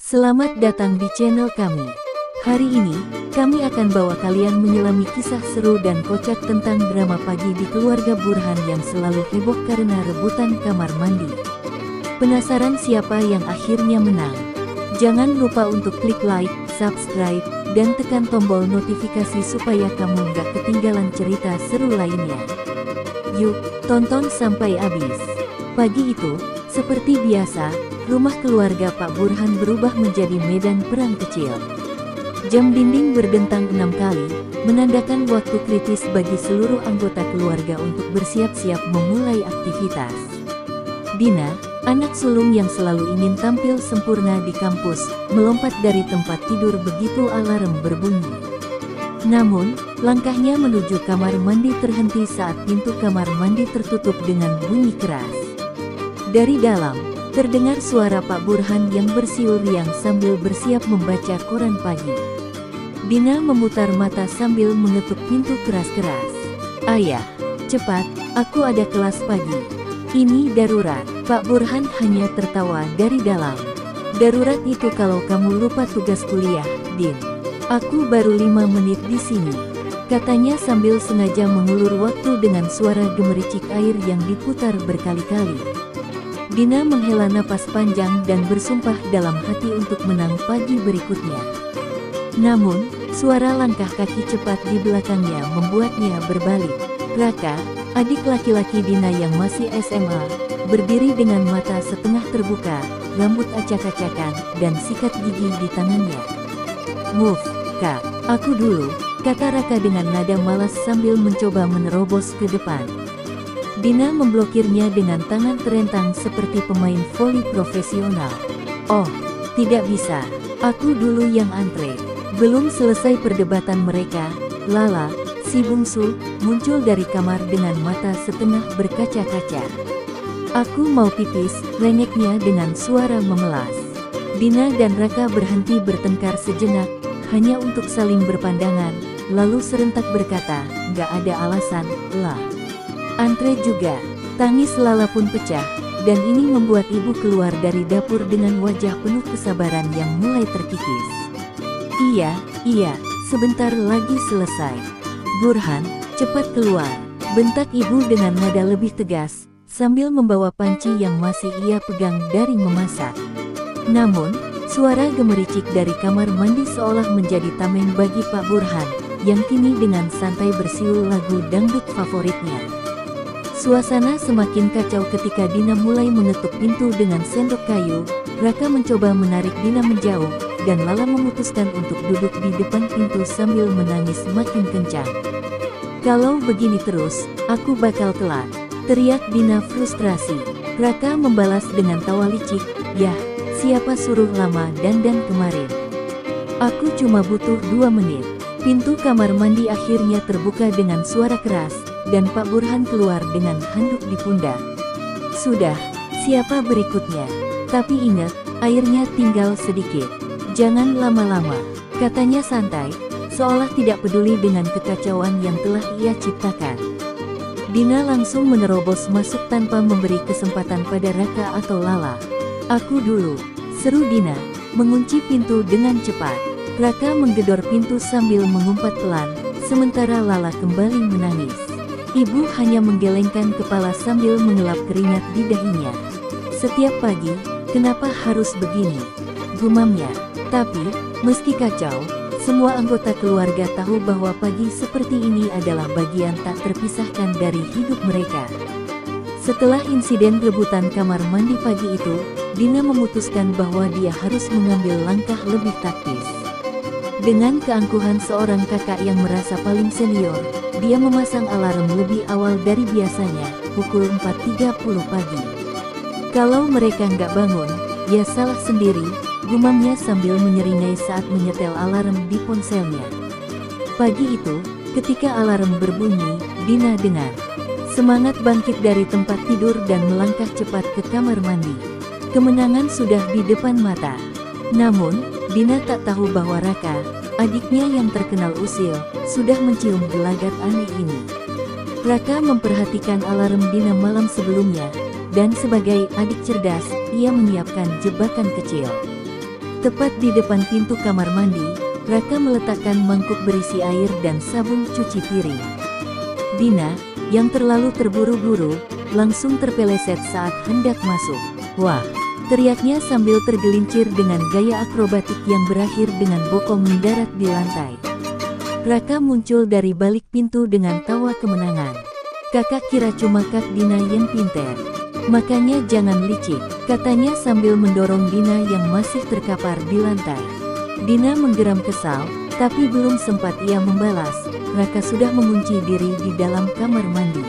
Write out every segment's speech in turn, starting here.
Selamat datang di channel kami. Hari ini, kami akan bawa kalian menyelami kisah seru dan kocak tentang drama pagi di keluarga Burhan yang selalu heboh karena rebutan kamar mandi. Penasaran siapa yang akhirnya menang? Jangan lupa untuk klik like, subscribe, dan tekan tombol notifikasi supaya kamu gak ketinggalan cerita seru lainnya. Yuk, tonton sampai habis. Pagi itu, seperti biasa, rumah keluarga Pak Burhan berubah menjadi medan perang kecil. Jam dinding berdentang 6 kali, menandakan waktu kritis bagi seluruh anggota keluarga untuk bersiap-siap memulai aktivitas. Dina, anak sulung yang selalu ingin tampil sempurna di kampus, melompat dari tempat tidur begitu alarm berbunyi. Namun, langkahnya menuju kamar mandi terhenti saat pintu kamar mandi tertutup dengan bunyi keras. Dari dalam, terdengar suara Pak Burhan yang bersiul riang sambil bersiap membaca koran pagi. Dina memutar mata sambil mengetuk pintu keras-keras. "Ayah, cepat, aku ada kelas pagi. Ini darurat." Pak Burhan hanya tertawa dari dalam. "Darurat itu kalau kamu lupa tugas kuliah, Din. Aku baru 5 menit di sini," katanya sambil sengaja mengulur waktu dengan suara gemericik air yang diputar berkali-kali. Dina menghela napas panjang dan bersumpah dalam hati untuk menang pagi berikutnya. Namun, suara langkah kaki cepat di belakangnya membuatnya berbalik. Raka, adik laki-laki Dina yang masih SMA, berdiri dengan mata setengah terbuka, rambut acak-acakan, dan sikat gigi di tangannya. "Move, Kak, aku dulu," kata Raka dengan nada malas sambil mencoba menerobos ke depan. Dina memblokirnya dengan tangan terentang seperti pemain voli profesional. "Oh, tidak bisa. Aku dulu yang antre." Belum selesai perdebatan mereka, Lala, si bungsu, muncul dari kamar dengan mata setengah berkaca-kaca. "Aku mau pipis," rengeknya dengan suara memelas. Dina dan Raka berhenti bertengkar sejenak, hanya untuk saling berpandangan, lalu serentak berkata, "Gak ada alasan, lah. Antre juga." Tangis Lala pun pecah, dan ini membuat ibu keluar dari dapur dengan wajah penuh kesabaran yang mulai terkikis. Iya, sebentar lagi selesai. "Burhan, cepat keluar," bentak ibu dengan nada lebih tegas, sambil membawa panci yang masih ia pegang dari memasak. Namun, suara gemericik dari kamar mandi seolah menjadi tameng bagi Pak Burhan, yang kini dengan santai bersiul lagu dangdut favoritnya. Suasana semakin kacau ketika Dina mulai mengetuk pintu dengan sendok kayu. Raka mencoba menarik Dina menjauh, dan Lala memutuskan untuk duduk di depan pintu sambil menangis makin kencang. "Kalau begini terus, aku bakal telat," teriak Dina frustrasi. Raka membalas dengan tawa licik, "Yah, siapa suruh lama dandan kemarin? Aku cuma butuh 2 menit." Pintu kamar mandi akhirnya terbuka dengan suara keras, dan Pak Burhan keluar dengan handuk di pundak. "Sudah, siapa berikutnya? Tapi ingat, airnya tinggal sedikit. Jangan lama-lama," katanya santai, seolah tidak peduli dengan kekacauan yang telah ia ciptakan. Dina langsung menerobos masuk tanpa memberi kesempatan pada Raka atau Lala. "Aku dulu," seru Dina, mengunci pintu dengan cepat. Raka menggedor pintu sambil mengumpat pelan, sementara Lala kembali menangis. Ibu hanya menggelengkan kepala sambil mengelap keringat di dahinya. "Setiap pagi, kenapa harus begini?" gumamnya. Tapi, meski kacau, semua anggota keluarga tahu bahwa pagi seperti ini adalah bagian tak terpisahkan dari hidup mereka. Setelah insiden rebutan kamar mandi pagi itu, Dina memutuskan bahwa dia harus mengambil langkah lebih taktis. Dengan keangkuhan seorang kakak yang merasa paling senior, dia memasang alarm lebih awal dari biasanya, pukul 4.30 pagi. "Kalau mereka nggak bangun, ya salah sendiri," gumamnya sambil menyeringai saat menyetel alarm di ponselnya. Pagi itu, ketika alarm berbunyi, Dina dengar. Semangat bangkit dari tempat tidur dan melangkah cepat ke kamar mandi. Kemenangan sudah di depan mata. Namun, Dina tak tahu bahwa Raka, adiknya yang terkenal usil, sudah mencium gelagat aneh ini. Raka memperhatikan alarm Dina malam sebelumnya, dan sebagai adik cerdas, ia menyiapkan jebakan kecil. Tepat di depan pintu kamar mandi, Raka meletakkan mangkuk berisi air dan sabun cuci piring. Dina, yang terlalu terburu-buru, langsung terpeleset saat hendak masuk. Wah! Teriaknya sambil tergelincir dengan gaya akrobatik yang berakhir dengan bokong mendarat di lantai. Raka muncul dari balik pintu dengan tawa kemenangan. Kakak kira cuma Kak Dina yang pinter. Makanya jangan licik, katanya sambil mendorong Dina yang masih terkapar di lantai. Dina menggeram kesal, tapi belum sempat ia membalas, Raka sudah mengunci diri di dalam kamar mandi.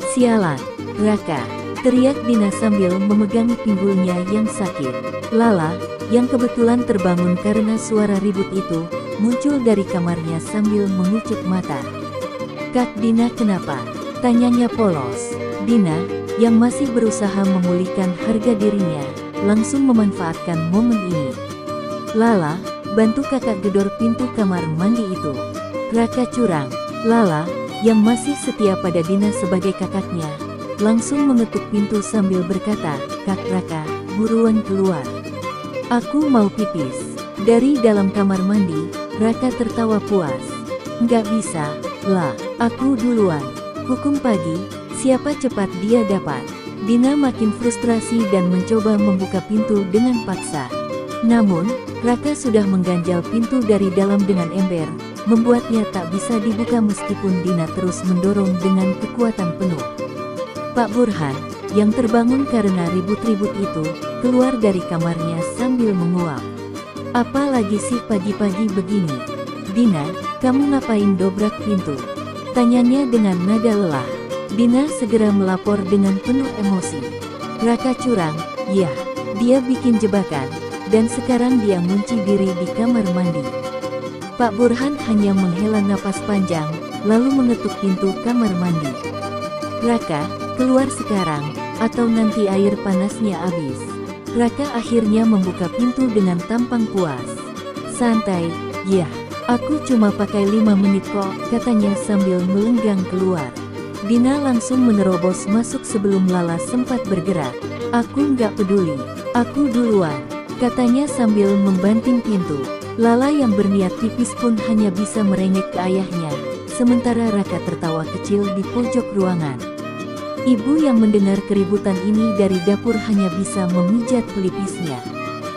Sialan, Raka! Teriak Dina sambil memegangi pinggulnya yang sakit. Lala, yang kebetulan terbangun karena suara ribut itu, muncul dari kamarnya sambil mengucuk mata. Kak Dina kenapa? Tanyanya polos. Dina, yang masih berusaha memulihkan harga dirinya, langsung memanfaatkan momen ini. Lala, bantu kakak gedor pintu kamar mandi itu. Raka curang. Lala, yang masih setia pada Dina sebagai kakaknya, langsung mengetuk pintu sambil berkata, Kak Raka, buruan keluar. Aku mau pipis. Dari dalam kamar mandi, Raka tertawa puas. Nggak bisa, lah, aku duluan. Hukum pagi, siapa cepat dia dapat. Dina makin frustrasi dan mencoba membuka pintu dengan paksa. Namun, Raka sudah mengganjal pintu dari dalam dengan ember, membuatnya tak bisa dibuka meskipun Dina terus mendorong dengan kekuatan penuh. Pak Burhan, yang terbangun karena ribut-ribut itu, keluar dari kamarnya sambil menguap. Apalagi sih pagi-pagi begini? Dina, kamu ngapain dobrak pintu? Tanyanya dengan nada lelah. Dina segera melapor dengan penuh emosi. Raka curang, ya, dia bikin jebakan, dan sekarang dia ngunci diri di kamar mandi. Pak Burhan hanya menghela napas panjang, lalu mengetuk pintu kamar mandi. Raka, keluar sekarang, atau nanti air panasnya habis. Raka akhirnya membuka pintu dengan tampang puas. Santai, ya, aku cuma pakai 5 menit kok, katanya sambil melenggang keluar. Dina langsung menerobos masuk sebelum Lala sempat bergerak. Aku nggak peduli, aku duluan, katanya sambil membanting pintu. Lala yang berniat pipis pun hanya bisa merengek ke ayahnya, sementara Raka tertawa kecil di pojok ruangan. Ibu yang mendengar keributan ini dari dapur hanya bisa memijat pelipisnya.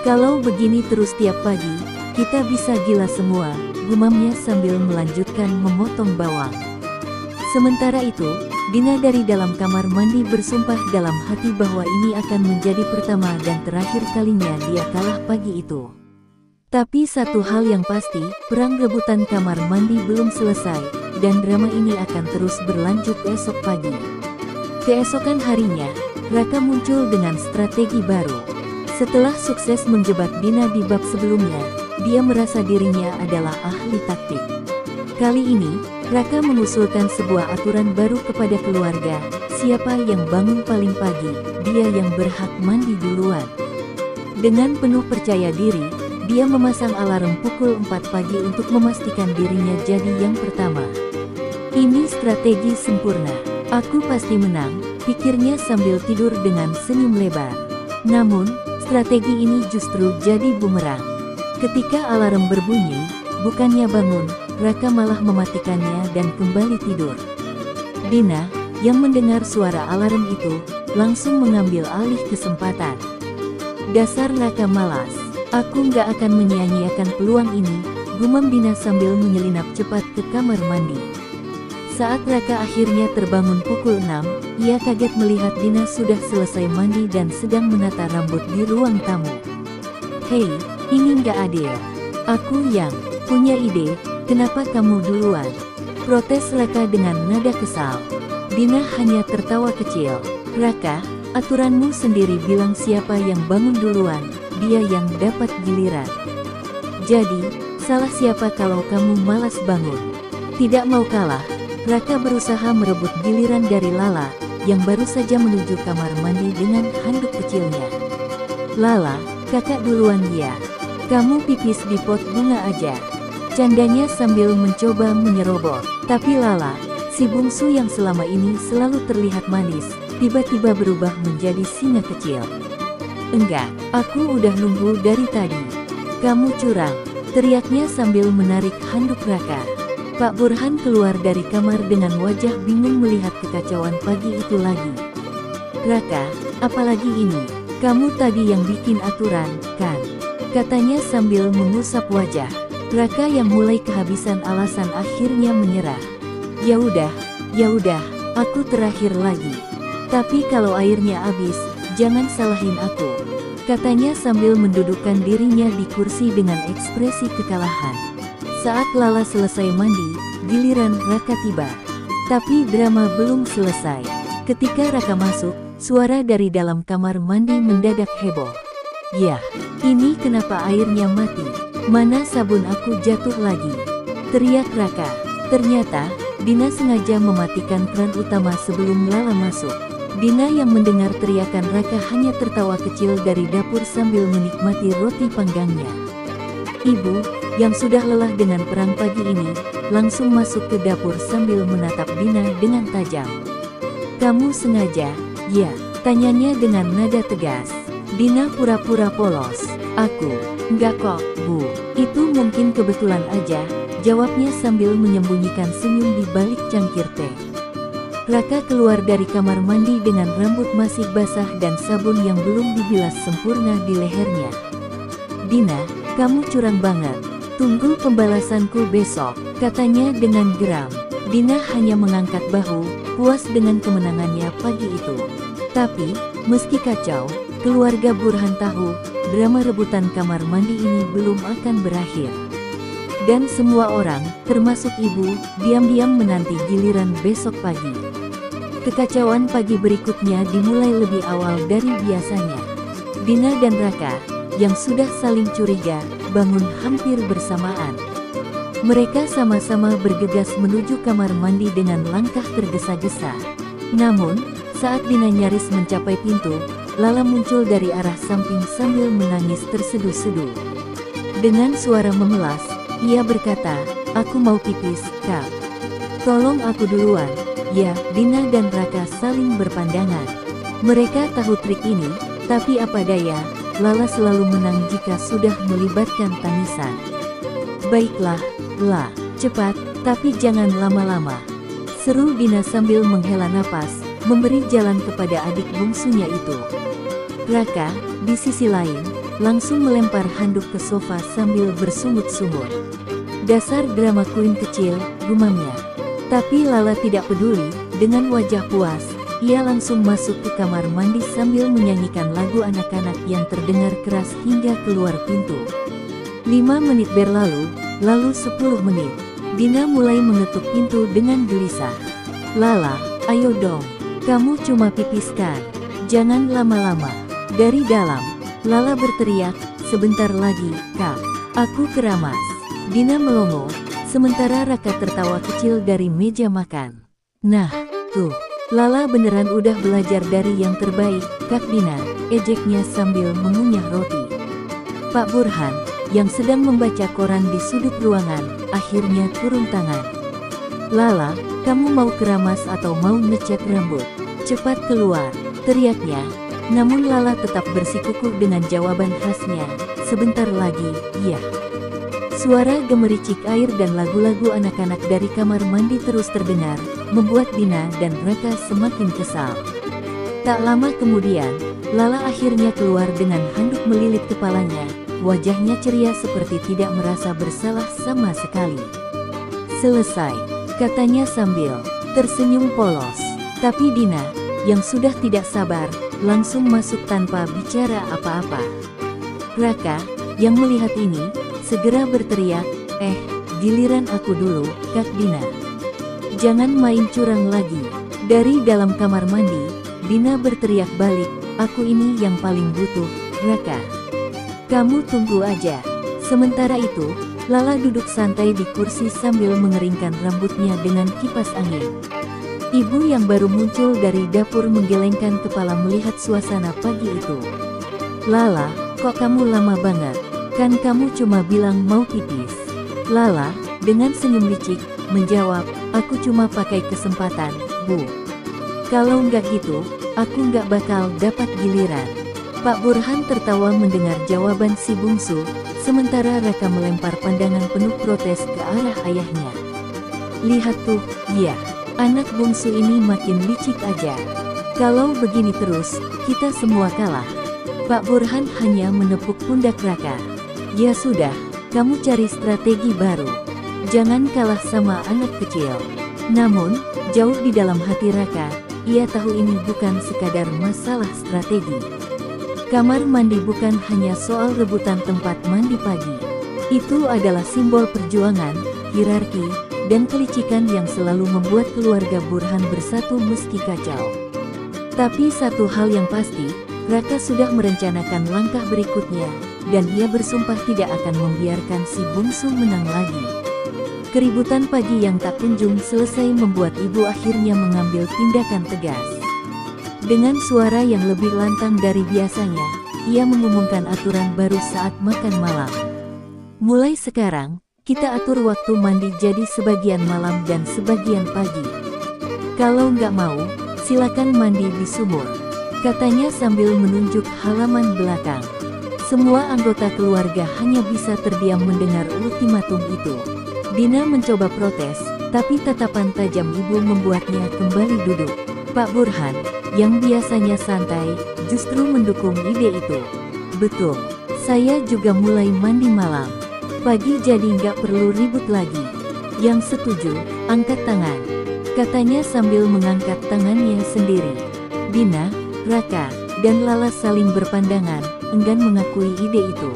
Kalau begini terus tiap pagi, kita bisa gila semua, gumamnya sambil melanjutkan memotong bawang. Sementara itu, Dina dari dalam kamar mandi bersumpah dalam hati bahwa ini akan menjadi pertama dan terakhir kalinya dia kalah pagi itu. Tapi satu hal yang pasti, perang rebutan kamar mandi belum selesai, dan drama ini akan terus berlanjut esok pagi. Keesokan harinya, Raka muncul dengan strategi baru. Setelah sukses menjebak Dina di bab sebelumnya, dia merasa dirinya adalah ahli taktik. Kali ini, Raka mengusulkan sebuah aturan baru kepada keluarga, siapa yang bangun paling pagi, dia yang berhak mandi duluan. Dengan penuh percaya diri, dia memasang alarm pukul 4 pagi untuk memastikan dirinya jadi yang pertama. Ini strategi sempurna. Aku pasti menang, pikirnya sambil tidur dengan senyum lebar. Namun, strategi ini justru jadi bumerang. Ketika alarm berbunyi, bukannya bangun, Raka malah mematikannya dan kembali tidur. Dina, yang mendengar suara alarm itu, langsung mengambil alih kesempatan. Dasar Raka malas, aku nggak akan menyia-nyiakan peluang ini, gumam Dina sambil menyelinap cepat ke kamar mandi. Saat Raka akhirnya terbangun pukul 6, ia kaget melihat Dina sudah selesai mandi dan sedang menata rambut di ruang tamu. Hei, ini nggak adil. Aku yang punya ide, kenapa kamu duluan? Protes Raka dengan nada kesal. Dina hanya tertawa kecil. Raka, aturanmu sendiri bilang siapa yang bangun duluan, dia yang dapat giliran. Jadi, salah siapa kalau kamu malas bangun? Tidak mau kalah, Raka berusaha merebut giliran dari Lala, yang baru saja menuju kamar mandi dengan handuk kecilnya. Lala, kakak duluan ya. Kamu pipis di pot bunga aja. Candanya sambil mencoba menyerobot. Tapi Lala, si bungsu yang selama ini selalu terlihat manis, tiba-tiba berubah menjadi singa kecil. Enggak, aku udah nunggu dari tadi. Kamu curang, teriaknya sambil menarik handuk Raka. Pak Burhan keluar dari kamar dengan wajah bingung melihat kekacauan pagi itu lagi. Raka, apalagi ini? Kamu tadi yang bikin aturan, kan? Katanya sambil mengusap wajah. Raka yang mulai kehabisan alasan akhirnya menyerah. Ya udah, aku terakhir lagi. Tapi kalau airnya habis, jangan salahin aku. Katanya sambil mendudukkan dirinya di kursi dengan ekspresi kekalahan. Saat Lala selesai mandi, giliran Raka tiba. Tapi drama belum selesai. Ketika Raka masuk, suara dari dalam kamar mandi mendadak heboh. "Yah, ini kenapa airnya mati? Mana sabun aku jatuh lagi?" teriak Raka. Ternyata, Dina sengaja mematikan keran utama sebelum Lala masuk. Dina yang mendengar teriakan Raka hanya tertawa kecil dari dapur sambil menikmati roti panggangnya. Ibu, yang sudah lelah dengan perang pagi ini, langsung masuk ke dapur sambil menatap Dina dengan tajam. "Kamu sengaja?" "Ya," tanyanya dengan nada tegas. Dina pura-pura polos. "Aku, enggak kok, Bu. Itu mungkin kebetulan aja," jawabnya sambil menyembunyikan senyum di balik cangkir teh. Raka keluar dari kamar mandi dengan rambut masih basah dan sabun yang belum dibilas sempurna di lehernya. "Dina, kamu curang banget. Tunggu pembalasanku besok," katanya dengan geram. Dina hanya mengangkat bahu, puas dengan kemenangannya pagi itu. Tapi, meski kacau, keluarga Burhan tahu, drama rebutan kamar mandi ini belum akan berakhir. Dan semua orang, termasuk ibu, diam-diam menanti giliran besok pagi. Kekacauan pagi berikutnya dimulai lebih awal dari biasanya. Dina dan Raka, yang sudah saling curiga, bangun hampir bersamaan. Mereka sama-sama bergegas menuju kamar mandi dengan langkah tergesa-gesa. Namun, saat Dina nyaris mencapai pintu, Lala muncul dari arah samping sambil menangis terseduh-seduh. Dengan suara memelas, ia berkata, "Aku mau pipis, Kak. Tolong aku duluan." Ya, Dina dan Raka saling berpandangan. Mereka tahu trik ini, tapi apa daya, Lala selalu menang jika sudah melibatkan tangisan. "Baiklah, La, cepat, tapi jangan lama-lama," seru Dina sambil menghela napas, memberi jalan kepada adik bungsunya itu. Raka, di sisi lain, langsung melempar handuk ke sofa sambil bersungut-sungut. "Dasar drama queen kecil," gumamnya. Tapi Lala tidak peduli, dengan wajah puas, ia langsung masuk ke kamar mandi sambil menyanyikan lagu anak-anak yang terdengar keras hingga keluar pintu. 5 menit berlalu, lalu 10 menit. Dina mulai mengetuk pintu dengan gelisah. "Lala, ayo dong. Kamu cuma pipiskan. Jangan lama-lama." Dari dalam, Lala berteriak, "Sebentar lagi, Kak. Aku keramas." Dina melongo, sementara Raka tertawa kecil dari meja makan. "Nah, tuh, Lala beneran udah belajar dari yang terbaik, Kak Dina," ejeknya sambil mengunyah roti. Pak Burhan, yang sedang membaca koran di sudut ruangan, akhirnya turun tangan. "Lala, kamu mau keramas atau mau ngecat rambut? Cepat keluar," teriaknya. Namun Lala tetap bersikukuh dengan jawaban khasnya, "Sebentar lagi, ya." Suara gemericik air dan lagu-lagu anak-anak dari kamar mandi terus terdengar, membuat Dina dan Raka semakin kesal. Tak lama kemudian, Lala akhirnya keluar dengan handuk melilit kepalanya, wajahnya ceria seperti tidak merasa bersalah sama sekali. "Selesai," katanya sambil tersenyum polos. Tapi Dina, yang sudah tidak sabar, langsung masuk tanpa bicara apa-apa. Raka, yang melihat ini, segera berteriak, "Giliran aku dulu, Kak Dina. Jangan main curang lagi." Dari dalam kamar mandi, Dina berteriak balik, "Aku ini yang paling butuh, Raka. Kamu tunggu aja." Sementara itu, Lala duduk santai di kursi sambil mengeringkan rambutnya dengan kipas angin. Ibu yang baru muncul dari dapur menggelengkan kepala melihat suasana pagi itu. "Lala, kok kamu lama banget? Kan kamu cuma bilang mau pipis." Lala, dengan senyum licik, menjawab, "Aku cuma pakai kesempatan, Bu. Kalau nggak gitu, aku nggak bakal dapat giliran." Pak Burhan tertawa mendengar jawaban si bungsu, Sementara Raka melempar pandangan penuh protes ke arah ayahnya. Lihat tuh, ya, anak bungsu ini makin licik aja. Kalau begini terus, kita semua kalah. Pak Burhan hanya menepuk pundak Raka. Ya sudah, kamu cari strategi baru. Jangan kalah sama anak kecil. Namun, jauh di dalam hati Raka, ia tahu ini bukan sekadar masalah strategi. Kamar mandi bukan hanya soal rebutan tempat mandi pagi. Itu adalah simbol perjuangan, hierarki, dan kelicikan yang selalu membuat keluarga Burhan bersatu meski kacau. Tapi satu hal yang pasti, Raka sudah merencanakan langkah berikutnya, dan ia bersumpah tidak akan membiarkan si bungsu menang lagi. Keributan pagi yang tak kunjung selesai membuat ibu akhirnya mengambil tindakan tegas. Dengan suara yang lebih lantang dari biasanya, ia mengumumkan aturan baru saat makan malam. Mulai sekarang, kita atur waktu mandi jadi sebagian malam dan sebagian pagi. Kalau nggak mau, silakan mandi di sumur, katanya sambil menunjuk halaman belakang. Semua anggota keluarga hanya bisa terdiam mendengar ultimatum itu. Dina mencoba protes, tapi tatapan tajam ibu membuatnya kembali duduk. Pak Burhan, yang biasanya santai, justru mendukung ide itu. Betul, saya juga mulai mandi malam. Pagi jadi nggak perlu ribut lagi. Yang setuju, angkat tangan, katanya sambil mengangkat tangannya sendiri. Dina, Raka, dan Lala saling berpandangan, enggan mengakui ide itu.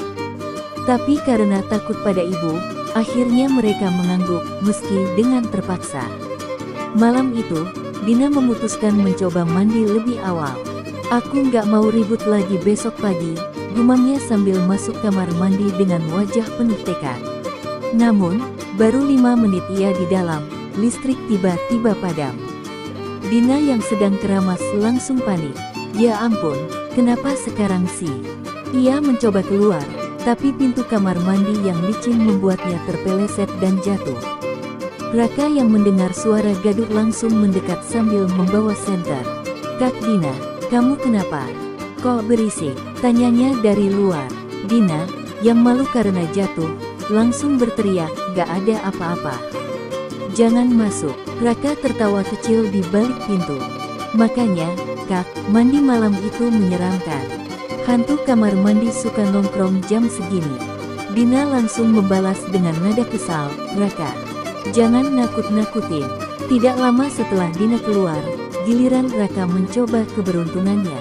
Tapi karena takut pada ibu, akhirnya mereka mengangguk, meski dengan terpaksa. Malam itu, Dina memutuskan mencoba mandi lebih awal. Aku nggak mau ribut lagi besok pagi, gumamnya sambil masuk kamar mandi dengan wajah penuh tekad. Namun, baru 5 menit ia di dalam, listrik tiba-tiba padam. Dina yang sedang keramas langsung panik. Ya ampun, kenapa sekarang sih? Ia mencoba keluar, tapi pintu kamar mandi yang licin membuatnya terpeleset dan jatuh. Raka yang mendengar suara gaduh langsung mendekat sambil membawa senter. Kak Dina, kamu kenapa? Kok berisik? Tanyanya dari luar. Dina, yang malu karena jatuh, langsung berteriak, gak ada apa-apa. Jangan masuk. Raka tertawa kecil di balik pintu. Makanya, Kak, mandi malam itu menyeramkan. Hantu kamar mandi suka nongkrong jam segini. Dina langsung membalas dengan nada kesal, Raka, jangan nakut-nakutin. Tidak lama setelah Dina keluar, giliran Raka mencoba keberuntungannya.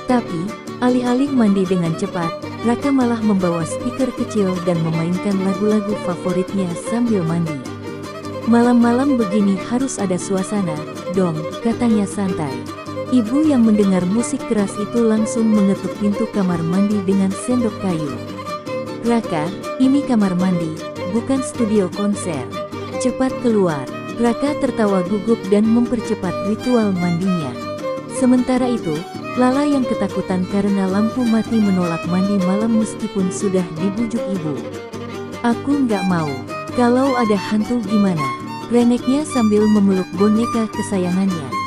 Tapi, alih-alih mandi dengan cepat, Raka malah membawa speaker kecil dan memainkan lagu-lagu favoritnya sambil mandi. Malam-malam begini harus ada suasana, dong, katanya santai. Ibu yang mendengar musik keras itu langsung mengetuk pintu kamar mandi dengan sendok kayu. Raka, ini kamar mandi, bukan studio konser. Cepat keluar. Raka tertawa gugup dan mempercepat ritual mandinya. Sementara itu, Lala yang ketakutan karena lampu mati menolak mandi malam meskipun sudah dibujuk ibu. Aku nggak mau. Kalau ada hantu gimana? Reneknya sambil memeluk boneka kesayangannya.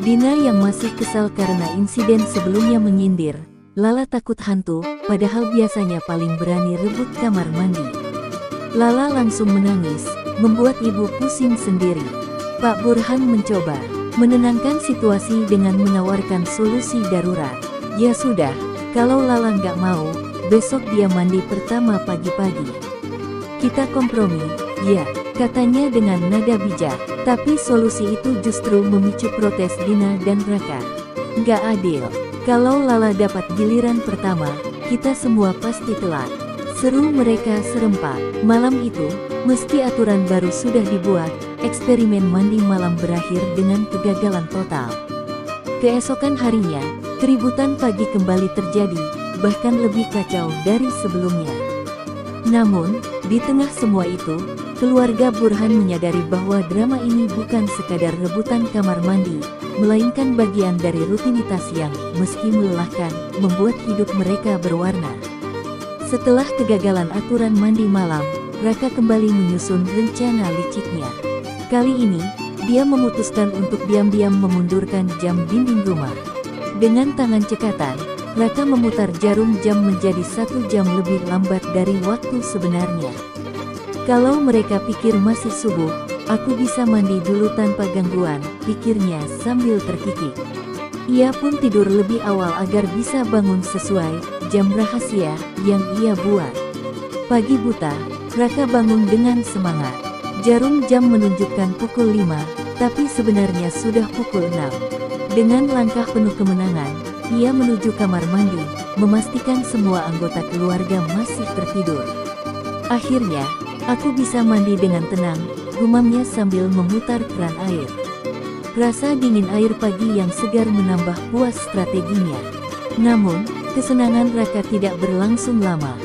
Dina yang masih kesal karena insiden sebelumnya menyindir, Lala takut hantu, padahal biasanya paling berani rebut kamar mandi. Lala langsung menangis, membuat ibu pusing sendiri. Pak Burhan mencoba menenangkan situasi dengan menawarkan solusi darurat. Ya sudah, kalau Lala nggak mau, besok dia mandi pertama pagi-pagi. Kita kompromi, ya, katanya dengan nada bijak. Tapi solusi itu justru memicu protes Dina dan Raka. Nggak adil. Kalau Lala dapat giliran pertama, kita semua pasti telat. Seru mereka serempak. Malam itu, meski aturan baru sudah dibuat, eksperimen mandi malam berakhir dengan kegagalan total. Keesokan harinya, keributan pagi kembali terjadi, bahkan lebih kacau dari sebelumnya. Namun, di tengah semua itu, keluarga Burhan menyadari bahwa drama ini bukan sekadar rebutan kamar mandi, melainkan bagian dari rutinitas yang, meski melelahkan, membuat hidup mereka berwarna. Setelah kegagalan aturan mandi malam, Raka kembali menyusun rencana liciknya. Kali ini, dia memutuskan untuk diam-diam memundurkan jam dinding rumah. Dengan tangan cekatan, Raka memutar jarum jam menjadi 1 jam lebih lambat dari waktu sebenarnya. Kalau mereka pikir masih subuh, aku bisa mandi dulu tanpa gangguan, pikirnya sambil terkikik. Ia pun tidur lebih awal agar bisa bangun sesuai jam rahasia yang ia buat. Pagi buta, Raka bangun dengan semangat. Jarum jam menunjukkan pukul 5, tapi sebenarnya sudah pukul 6. Dengan langkah penuh kemenangan, ia menuju kamar mandi, memastikan semua anggota keluarga masih tertidur. Akhirnya, aku bisa mandi dengan tenang, gumamnya sambil memutar keran air. Rasa dingin air pagi yang segar menambah puas strateginya. Namun, kesenangan Raka tidak berlangsung lama.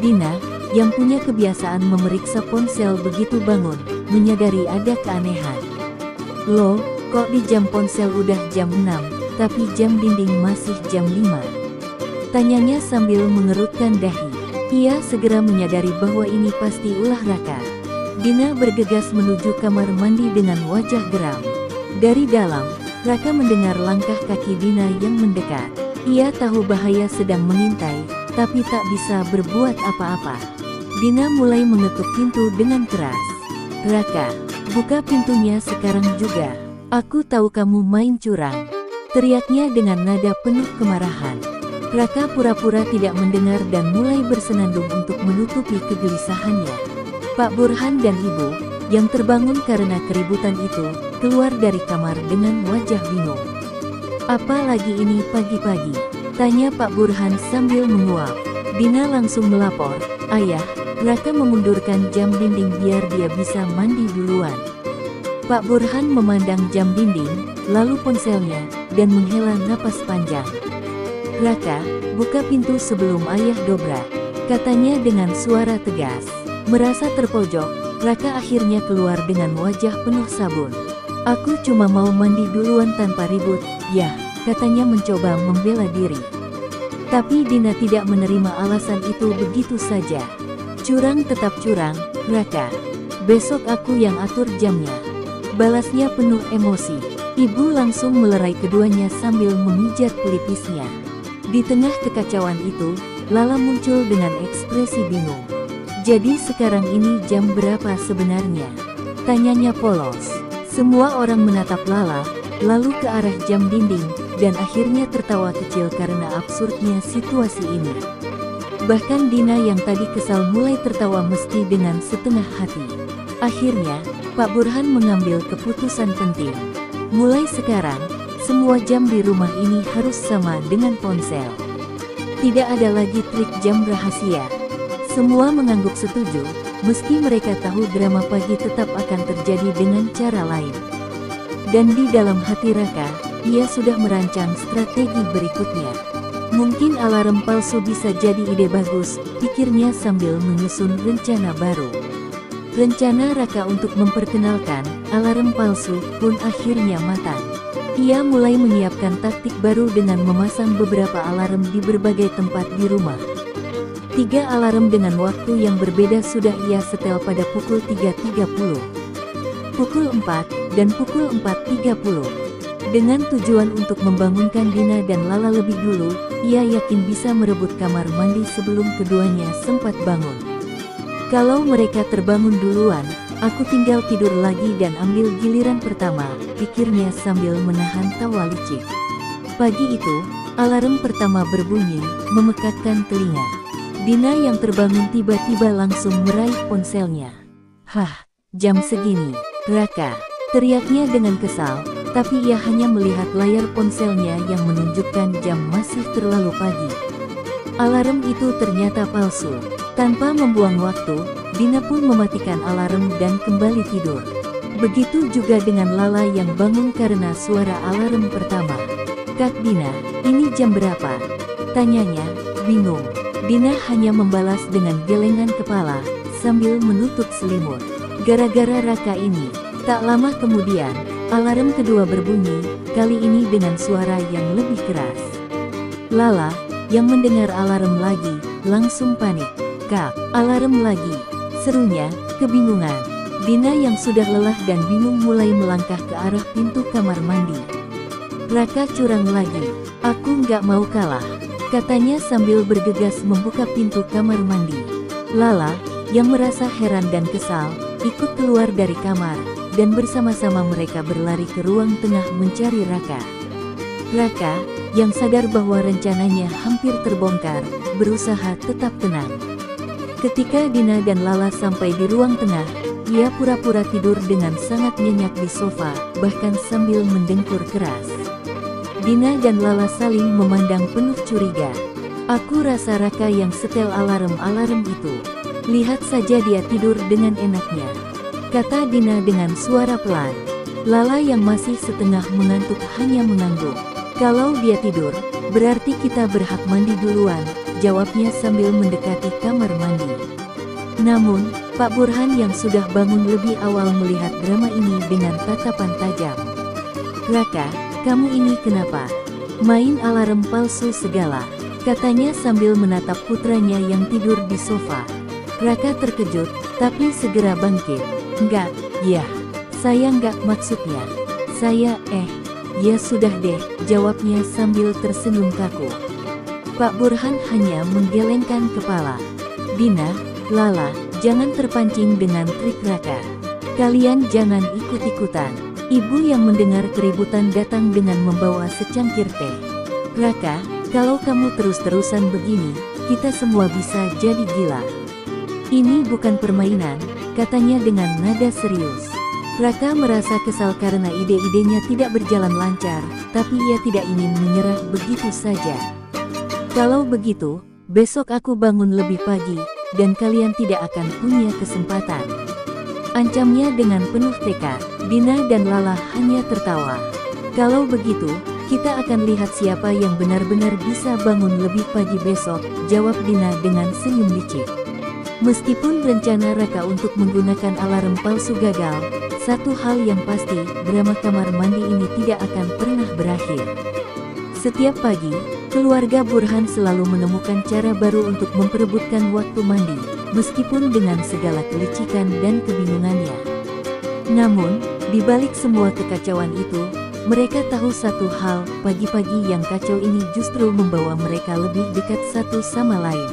Dina, yang punya kebiasaan memeriksa ponsel begitu bangun, menyadari ada keanehan. Loh, kok di jam ponsel udah jam 6, tapi jam dinding masih jam 5? Tanyanya sambil mengerutkan dahi. Ia segera menyadari bahwa ini pasti ulah Raka. Dina bergegas menuju kamar mandi dengan wajah geram. Dari dalam, Raka mendengar langkah kaki Dina yang mendekat. Ia tahu bahaya sedang mengintai, tapi tak bisa berbuat apa-apa. Dina mulai mengetuk pintu dengan keras. "Raka, buka pintunya sekarang juga. Aku tahu kamu main curang," teriaknya dengan nada penuh kemarahan. Raka pura-pura tidak mendengar dan mulai bersenandung untuk menutupi kegelisahannya. Pak Burhan dan Ibu, yang terbangun karena keributan itu, keluar dari kamar dengan wajah bingung. "Apa lagi ini pagi-pagi?" tanya Pak Burhan sambil menguap. Dina langsung melapor, "Ayah, Raka memundurkan jam dinding biar dia bisa mandi duluan." Pak Burhan memandang jam dinding, lalu ponselnya, dan menghela napas panjang. "Raka, buka pintu sebelum ayah dobrak," katanya dengan suara tegas. Merasa terpojok, Raka akhirnya keluar dengan wajah penuh sabun. "Aku cuma mau mandi duluan tanpa ribut, ya," katanya mencoba membela diri. Tapi Dina tidak menerima alasan itu begitu saja. "Curang tetap curang, Raka. Besok aku yang atur jamnya," balasnya penuh emosi. Ibu langsung melerai keduanya sambil memijat pelipisnya. Di tengah kekacauan itu, Lala muncul dengan ekspresi bingung. "Jadi sekarang ini jam berapa sebenarnya?" tanyanya polos. Semua orang menatap Lala, lalu ke arah jam dinding, dan akhirnya tertawa kecil karena absurdnya situasi ini. Bahkan Dina yang tadi kesal mulai tertawa mesti dengan setengah hati. Akhirnya, Pak Burhan mengambil keputusan penting. Mulai sekarang, semua jam di rumah ini harus sama dengan ponsel. Tidak ada lagi trik jam rahasia. Semua mengangguk setuju, meski mereka tahu drama pagi tetap akan terjadi dengan cara lain. Dan di dalam hati Raka, ia sudah merancang strategi berikutnya. Mungkin alarm palsu bisa jadi ide bagus, pikirnya sambil menyusun rencana baru. Rencana Raka untuk memperkenalkan alarm palsu pun akhirnya matang. Ia mulai menyiapkan taktik baru dengan memasang beberapa alarm di berbagai tempat di rumah. 3 alarm dengan waktu yang berbeda sudah ia setel pada pukul 3.30, pukul 4, dan pukul 4.30. Dengan tujuan untuk membangunkan Dina dan Lala lebih dulu, ia yakin bisa merebut kamar mandi sebelum keduanya sempat bangun. "Kalau mereka terbangun duluan, aku tinggal tidur lagi dan ambil giliran pertama," pikirnya sambil menahan tawa licik. Pagi itu, alarm pertama berbunyi, memekakkan telinga. Dina yang terbangun tiba-tiba langsung meraih ponselnya. "Hah, jam segini, Raka," teriaknya dengan kesal, tapi ia hanya melihat layar ponselnya yang menunjukkan jam masih terlalu pagi. Alarm itu ternyata palsu. Tanpa membuang waktu, Dina pun mematikan alarm dan kembali tidur. Begitu juga dengan Lala yang bangun karena suara alarm pertama. "Kak Dina, ini jam berapa?" tanyanya, bingung. Dina hanya membalas dengan gelengan kepala, sambil menutup selimut. Gara-gara Raka ini. Tak lama kemudian, alarm kedua berbunyi, kali ini dengan suara yang lebih keras. Lala, yang mendengar alarm lagi, langsung panik. "Kak, alarm lagi," serunya, kebingungan. Dina yang sudah lelah dan bingung mulai melangkah ke arah pintu kamar mandi. "Raka curang lagi, aku nggak mau kalah," katanya sambil bergegas membuka pintu kamar mandi. Lala, yang merasa heran dan kesal, ikut keluar dari kamar, dan bersama-sama mereka berlari ke ruang tengah mencari Raka. Raka, yang sadar bahwa rencananya hampir terbongkar, berusaha tetap tenang. Ketika Dina dan Lala sampai di ruang tengah, ia pura-pura tidur dengan sangat nyenyak di sofa, bahkan sambil mendengkur keras. Dina dan Lala saling memandang penuh curiga. Aku rasa Raka yang setel alarm-alarm itu. Lihat saja dia tidur dengan enaknya, kata Dina dengan suara pelan. Lala yang masih setengah mengantuk hanya mengangguk. Kalau dia tidur, berarti kita berhak mandi duluan, jawabnya sambil mendekati kamar mandi. Namun, Pak Burhan yang sudah bangun lebih awal melihat drama ini dengan tatapan tajam. Raka, kamu ini kenapa? Main alarm palsu segala, katanya sambil menatap putranya yang tidur di sofa. Raka terkejut, tapi segera bangkit. Enggak, ya, saya enggak maksudnya. Ya sudah deh, jawabnya sambil tersenyum kaku. Pak Burhan hanya menggelengkan kepala. Dina, Lala, jangan terpancing dengan trik Raka. Kalian jangan ikut-ikutan. Ibu yang mendengar keributan datang dengan membawa secangkir teh. Raka, kalau kamu terus-terusan begini, kita semua bisa jadi gila. Ini bukan permainan, katanya dengan nada serius. Raka merasa kesal karena ide-idenya tidak berjalan lancar, tapi ia tidak ingin menyerah begitu saja. Kalau begitu, besok aku bangun lebih pagi, dan kalian tidak akan punya kesempatan. Ancamnya dengan penuh tekad. Dina dan Lala hanya tertawa. Kalau begitu, kita akan lihat siapa yang benar-benar bisa bangun lebih pagi besok, jawab Dina dengan senyum licik. Meskipun rencana Raka untuk menggunakan alarm palsu gagal, satu hal yang pasti, drama kamar mandi ini tidak akan pernah berakhir. Setiap pagi, keluarga Burhan selalu menemukan cara baru untuk memperebutkan waktu mandi, meskipun dengan segala kelicikan dan kebingungannya. Namun, di balik semua kekacauan itu, mereka tahu satu hal, pagi-pagi yang kacau ini justru membawa mereka lebih dekat satu sama lain.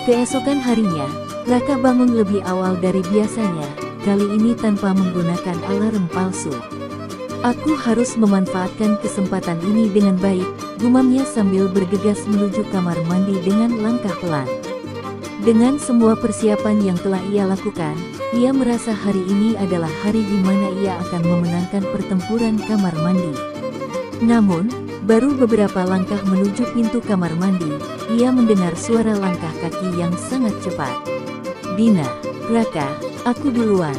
Keesokan harinya, Raka bangun lebih awal dari biasanya, kali ini tanpa menggunakan alarm palsu. Aku harus memanfaatkan kesempatan ini dengan baik, gumamnya sambil bergegas menuju kamar mandi dengan langkah pelan. Dengan semua persiapan yang telah ia lakukan, ia merasa hari ini adalah hari di mana ia akan memenangkan pertempuran kamar mandi. Namun, baru beberapa langkah menuju pintu kamar mandi, ia mendengar suara langkah kaki yang sangat cepat. Dina, Raka, aku duluan.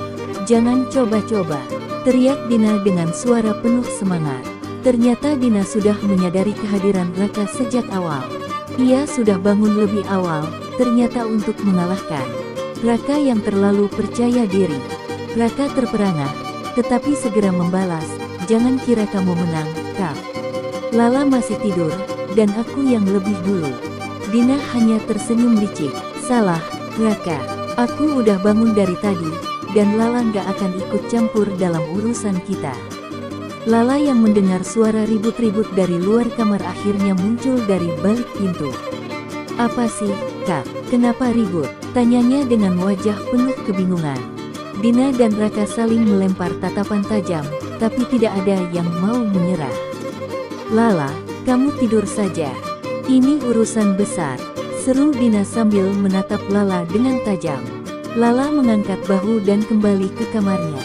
Jangan coba-coba, teriak Dina dengan suara penuh semangat. Ternyata Dina sudah menyadari kehadiran Raka sejak awal. Ia sudah bangun lebih awal, ternyata untuk mengalahkan Raka yang terlalu percaya diri. Raka terperangah, tetapi segera membalas, jangan kira kamu menang, Kak. Lala masih tidur, dan aku yang lebih dulu. Dina hanya tersenyum licik. Salah, Raka. Aku udah bangun dari tadi, dan Lala nggak akan ikut campur dalam urusan kita. Lala yang mendengar suara ribut-ribut dari luar kamar akhirnya muncul dari balik pintu. Apa sih, Kak? Kenapa ribut? Tanyanya dengan wajah penuh kebingungan. Dina dan Raka saling melempar tatapan tajam, tapi tidak ada yang mau menyerah. Lala, kamu tidur saja. Ini urusan besar, seru Dina sambil menatap Lala dengan tajam. Lala mengangkat bahu dan kembali ke kamarnya.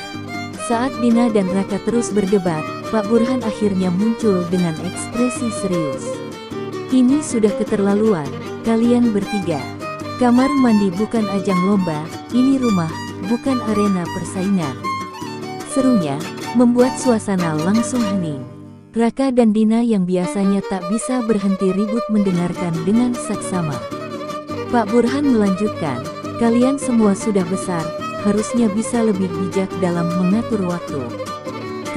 Saat Dina dan Raka terus berdebat, Pak Burhan akhirnya muncul dengan ekspresi serius. Ini sudah keterlaluan, kalian bertiga. Kamar mandi bukan ajang lomba, ini rumah, bukan arena persaingan. Serunya, membuat suasana langsung hening. Raka dan Dina yang biasanya tak bisa berhenti ribut mendengarkan dengan saksama. Pak Burhan melanjutkan, kalian semua sudah besar, harusnya bisa lebih bijak dalam mengatur waktu.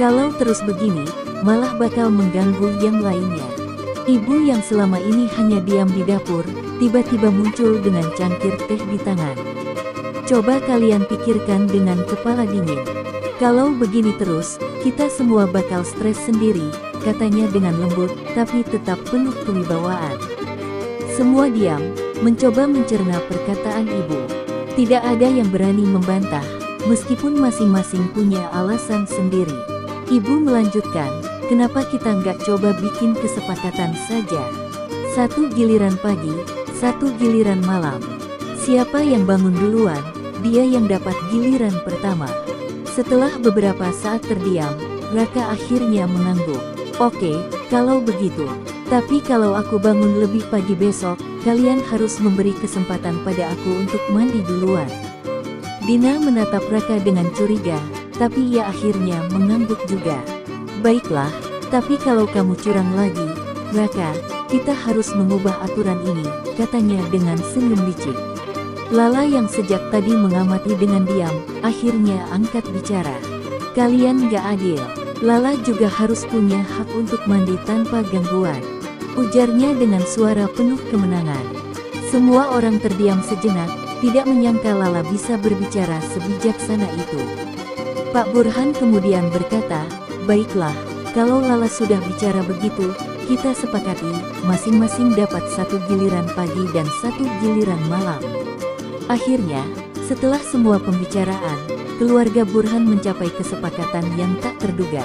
Kalau terus begini, malah bakal mengganggu yang lainnya. Ibu yang selama ini hanya diam di dapur, tiba-tiba muncul dengan cangkir teh di tangan. Coba kalian pikirkan dengan kepala dingin. Kalau begini terus, kita semua bakal stres sendiri, katanya dengan lembut, tapi tetap penuh kewibawaan. Semua diam, mencoba mencerna perkataan ibu. Tidak ada yang berani membantah, meskipun masing-masing punya alasan sendiri. Ibu melanjutkan, kenapa kita nggak coba bikin kesepakatan saja? Satu giliran pagi, satu giliran malam. Siapa yang bangun duluan, dia yang dapat giliran pertama. Setelah beberapa saat terdiam, Raka akhirnya mengangguk. Oke, kalau begitu. Tapi kalau aku bangun lebih pagi besok, kalian harus memberi kesempatan pada aku untuk mandi duluan. Dina menatap Raka dengan curiga, tapi ia akhirnya mengangguk juga. Baiklah, tapi kalau kamu curang lagi, Raka, kita harus mengubah aturan ini, katanya dengan senyum licik. Lala yang sejak tadi mengamati dengan diam, akhirnya angkat bicara. Kalian gak adil. Lala juga harus punya hak untuk mandi tanpa gangguan, ujarnya dengan suara penuh kemenangan. Semua orang terdiam sejenak, tidak menyangka Lala bisa berbicara sebijaksana itu. Pak Burhan kemudian berkata, baiklah, kalau Lala sudah bicara begitu, kita sepakati, masing-masing dapat satu giliran pagi dan satu giliran malam. Akhirnya, setelah semua pembicaraan, keluarga Burhan mencapai kesepakatan yang tak terduga.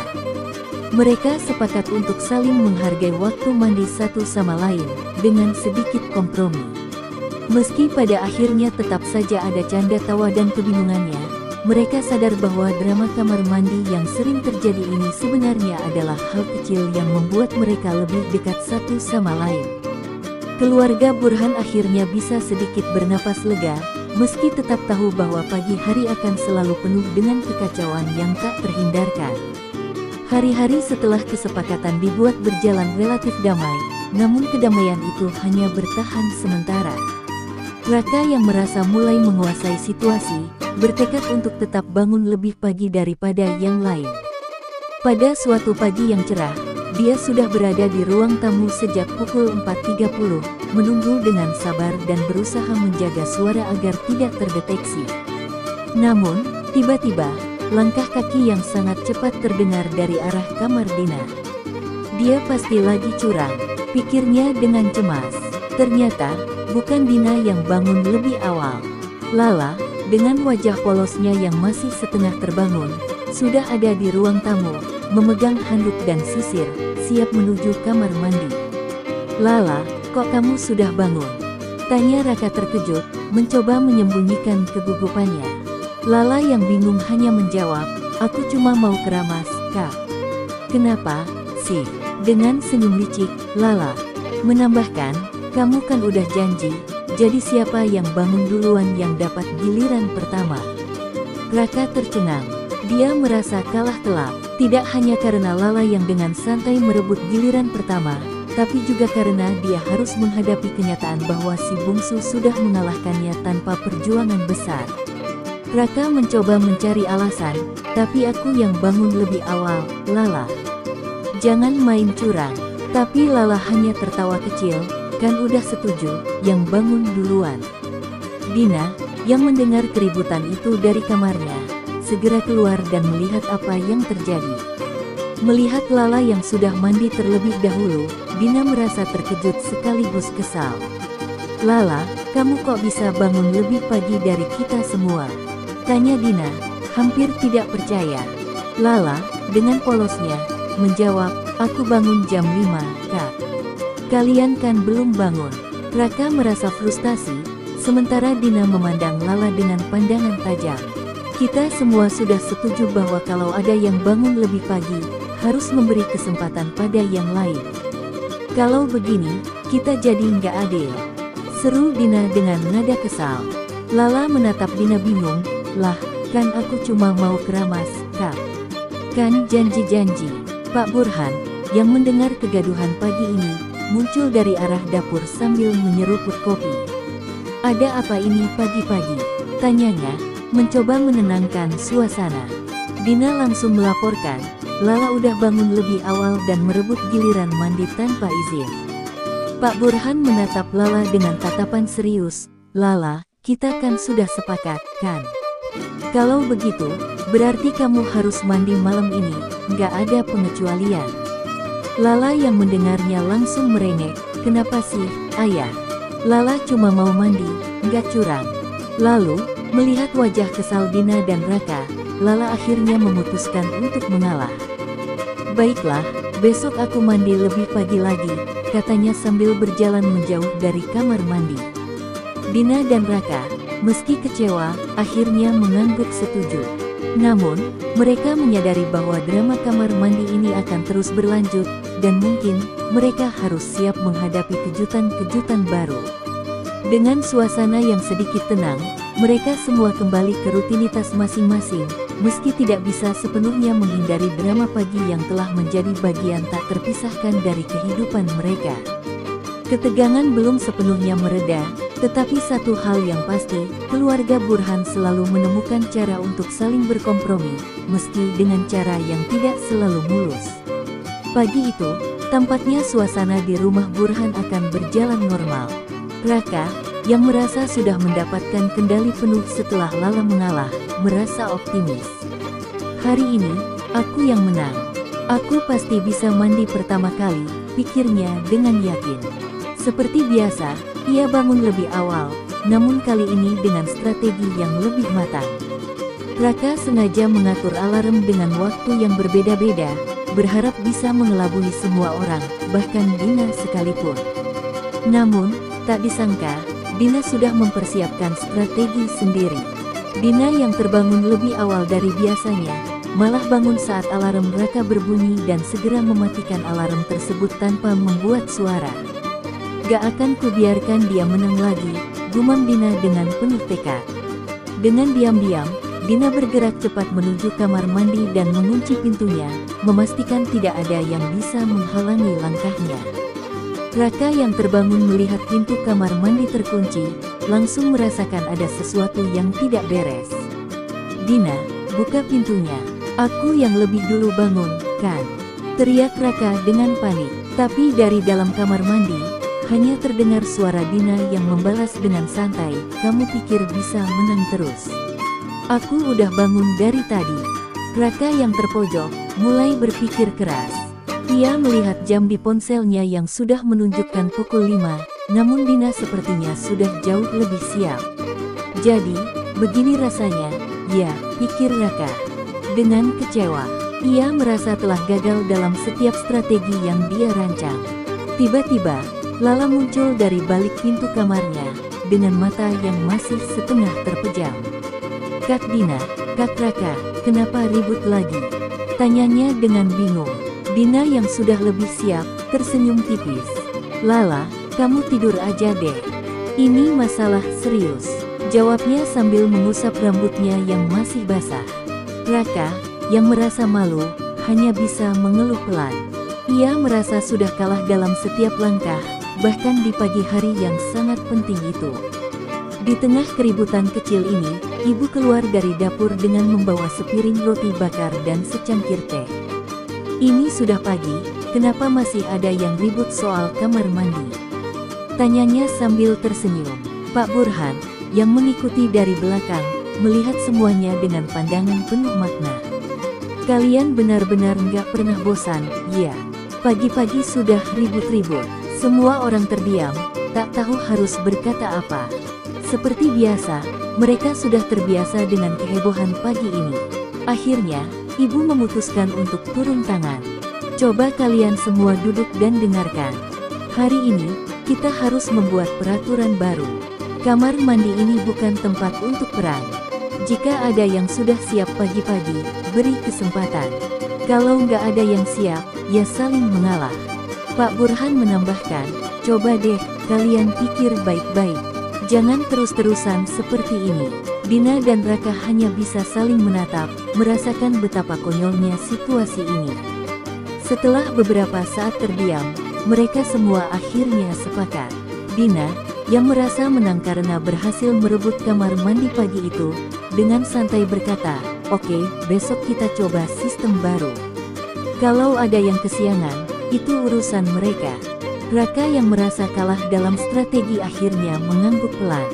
Mereka sepakat untuk saling menghargai waktu mandi satu sama lain, dengan sedikit kompromi. Meski pada akhirnya tetap saja ada canda tawa dan kebingungannya, mereka sadar bahwa drama kamar mandi yang sering terjadi ini sebenarnya adalah hal kecil yang membuat mereka lebih dekat satu sama lain. Keluarga Burhan akhirnya bisa sedikit bernapas lega, meski tetap tahu bahwa pagi hari akan selalu penuh dengan kekacauan yang tak terhindarkan. Hari-hari setelah kesepakatan dibuat berjalan relatif damai, namun kedamaian itu hanya bertahan sementara. Raka yang merasa mulai menguasai situasi, bertekad untuk tetap bangun lebih pagi daripada yang lain. Pada suatu pagi yang cerah, dia sudah berada di ruang tamu sejak pukul 4.30, menunggu dengan sabar dan berusaha menjaga suara agar tidak terdeteksi. Namun, tiba-tiba, langkah kaki yang sangat cepat terdengar dari arah kamar Dina. Dia pasti lagi curang, pikirnya dengan cemas. Ternyata, bukan Dina yang bangun lebih awal. Lala, dengan wajah polosnya yang masih setengah terbangun, sudah ada di ruang tamu, memegang handuk dan sisir, siap menuju kamar mandi. Lala, kok kamu sudah bangun? Tanya Raka terkejut, mencoba menyembunyikan kegugupannya. Lala yang bingung hanya menjawab, aku cuma mau keramas, Kak. Kenapa, sih? Dengan senyum licik, Lala menambahkan, kamu kan udah janji, jadi siapa yang bangun duluan yang dapat giliran pertama? Raka tercengang, dia merasa kalah telak. Tidak hanya karena Lala yang dengan santai merebut giliran pertama, tapi juga karena dia harus menghadapi kenyataan bahwa si bungsu sudah mengalahkannya tanpa perjuangan besar. Raka mencoba mencari alasan, tapi aku yang bangun lebih awal, Lala. Jangan main curang. Tapi Lala hanya tertawa kecil, kan udah setuju, yang bangun duluan. Dina, yang mendengar keributan itu dari kamarnya, segera keluar dan melihat apa yang terjadi. Melihat Lala yang sudah mandi terlebih dahulu, Dina merasa terkejut sekaligus kesal. Lala, kamu kok bisa bangun lebih pagi dari kita semua? Tanya Dina, hampir tidak percaya. Lala, dengan polosnya, menjawab, aku bangun jam 5, Kak. Kalian kan belum bangun. Raka merasa frustasi, sementara Dina memandang Lala dengan pandangan tajam. Kita semua sudah setuju bahwa kalau ada yang bangun lebih pagi, harus memberi kesempatan pada yang lain. Kalau begini, kita jadi nggak adil. Seru Dina dengan nada kesal. Lala menatap Dina bingung, lah, kan aku cuma mau keramas, Kak. Kan janji-janji. Pak Burhan, yang mendengar kegaduhan pagi ini, muncul dari arah dapur sambil menyeruput kopi. Ada apa ini pagi-pagi? Tanyanya, mencoba menenangkan suasana. Dina langsung melaporkan, Lala udah bangun lebih awal dan merebut giliran mandi tanpa izin. Pak Burhan menatap Lala dengan tatapan serius, Lala, kita kan sudah sepakat, kan? Kalau begitu, berarti kamu harus mandi malam ini, nggak ada pengecualian. Lala yang mendengarnya langsung merengek, kenapa sih, ayah? Lala cuma mau mandi, nggak curang. Lalu, melihat wajah kesal Dina dan Raka, Lala akhirnya memutuskan untuk mengalah. Baiklah, besok aku mandi lebih pagi lagi, katanya sambil berjalan menjauh dari kamar mandi. Dina dan Raka, meski kecewa, akhirnya mengangguk setuju. Namun, mereka menyadari bahwa drama kamar mandi ini akan terus berlanjut, dan mungkin mereka harus siap menghadapi kejutan-kejutan baru. Dengan suasana yang sedikit tenang, mereka semua kembali ke rutinitas masing-masing, meski tidak bisa sepenuhnya menghindari drama pagi yang telah menjadi bagian tak terpisahkan dari kehidupan mereka. Ketegangan belum sepenuhnya mereda, tetapi satu hal yang pasti, keluarga Burhan selalu menemukan cara untuk saling berkompromi, meski dengan cara yang tidak selalu mulus. Pagi itu, tampaknya suasana di rumah Burhan akan berjalan normal. Raka, yang merasa sudah mendapatkan kendali penuh setelah Lala mengalah, merasa optimis. Hari ini, aku yang menang. Aku pasti bisa mandi pertama kali, pikirnya dengan yakin. Seperti biasa, ia bangun lebih awal, namun kali ini dengan strategi yang lebih matang. Raka sengaja mengatur alarm dengan waktu yang berbeda-beda, berharap bisa mengelabui semua orang, bahkan Dina sekalipun. Namun, tak disangka, Dina sudah mempersiapkan strategi sendiri. Dina yang terbangun lebih awal dari biasanya, malah bangun saat alarm Raka berbunyi dan segera mematikan alarm tersebut tanpa membuat suara. Gak akan kubiarkan dia menang lagi, gumam Dina dengan penuh tekad. Dengan diam-diam, Dina bergerak cepat menuju kamar mandi dan mengunci pintunya, memastikan tidak ada yang bisa menghalangi langkahnya. Raka yang terbangun melihat pintu kamar mandi terkunci, langsung merasakan ada sesuatu yang tidak beres. Dina, buka pintunya. Aku yang lebih dulu bangun, kan? Teriak Raka dengan panik. Tapi dari dalam kamar mandi, hanya terdengar suara Dina yang membalas dengan santai, kamu pikir bisa menang terus? Aku udah bangun dari tadi. Raka yang terpojok, mulai berpikir keras. Ia melihat jam di ponselnya yang sudah menunjukkan pukul 5, namun Dina sepertinya sudah jauh lebih siap. Jadi, begini rasanya, ya, pikir Raka. Dengan kecewa, ia merasa telah gagal dalam setiap strategi yang dia rancang. Tiba-tiba, Lala muncul dari balik pintu kamarnya, dengan mata yang masih setengah terpejam. Kak Dina, Kak Raka, kenapa ribut lagi? Tanyanya dengan bingung. Dina yang sudah lebih siap, tersenyum tipis. Lala, kamu tidur aja deh. Ini masalah serius, jawabnya sambil mengusap rambutnya yang masih basah. Raka, yang merasa malu, hanya bisa mengeluh pelan. Ia merasa sudah kalah dalam setiap langkah, bahkan di pagi hari yang sangat penting itu. Di tengah keributan kecil ini, ibu keluar dari dapur dengan membawa sepiring roti bakar dan secangkir teh. Ini sudah pagi, kenapa masih ada yang ribut soal kamar mandi? Tanyanya sambil tersenyum. Pak Burhan, yang mengikuti dari belakang, melihat semuanya dengan pandangan penuh makna. Kalian benar-benar nggak pernah bosan, ya? Pagi-pagi sudah ribut-ribut. Semua orang terdiam, tak tahu harus berkata apa. Seperti biasa, mereka sudah terbiasa dengan kehebohan pagi ini. Akhirnya, ibu memutuskan untuk turun tangan. Coba kalian semua duduk dan dengarkan. Hari ini, kita harus membuat peraturan baru. Kamar mandi ini bukan tempat untuk perang. Jika ada yang sudah siap pagi-pagi, beri kesempatan. Kalau nggak ada yang siap, ya saling mengalah. Pak Burhan menambahkan, coba deh, kalian pikir baik-baik. Jangan terus-terusan seperti ini. Dina dan Raka hanya bisa saling menatap, merasakan betapa konyolnya situasi ini. Setelah beberapa saat terdiam, mereka semua akhirnya sepakat. Dina, yang merasa menang karena berhasil merebut kamar mandi pagi itu, dengan santai berkata, oke, besok kita coba sistem baru. Kalau ada yang kesiangan, itu urusan mereka. Raka yang merasa kalah dalam strategi akhirnya mengangguk pelan.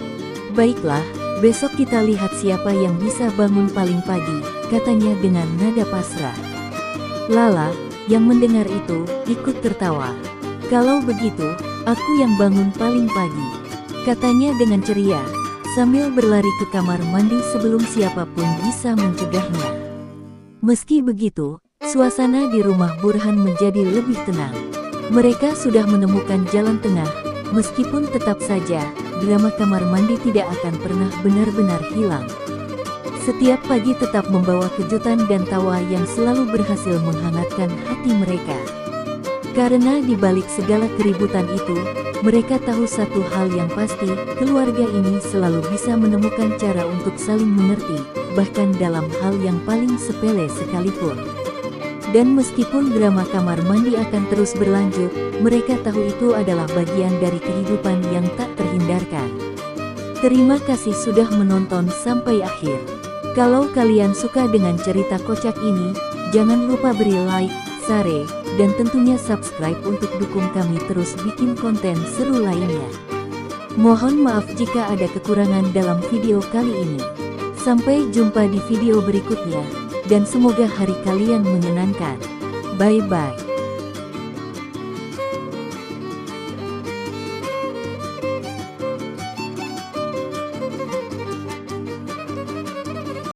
Baiklah, besok kita lihat siapa yang bisa bangun paling pagi, katanya dengan nada pasrah. Lala, yang mendengar itu, ikut tertawa. Kalau begitu, aku yang bangun paling pagi. katanya dengan ceria, sambil berlari ke kamar mandi sebelum siapapun bisa mencegahnya. Meski begitu, suasana di rumah Burhan menjadi lebih tenang. Mereka sudah menemukan jalan tengah, meskipun tetap saja, drama kamar mandi tidak akan pernah benar-benar hilang. Setiap pagi tetap membawa kejutan dan tawa yang selalu berhasil menghangatkan hati mereka. Karena di balik segala keributan itu, mereka tahu satu hal yang pasti, keluarga ini selalu bisa menemukan cara untuk saling mengerti, bahkan dalam hal yang paling sepele sekalipun. Dan meskipun drama kamar mandi akan terus berlanjut, mereka tahu itu adalah bagian dari kehidupan yang tak terhindarkan. Terima kasih sudah menonton sampai akhir. Kalau kalian suka dengan cerita kocak ini, jangan lupa beri like, share, dan tentunya subscribe untuk dukung kami terus bikin konten seru lainnya. Mohon maaf jika ada kekurangan dalam video kali ini. Sampai jumpa di video berikutnya, dan semoga hari kalian menyenangkan. Bye-bye.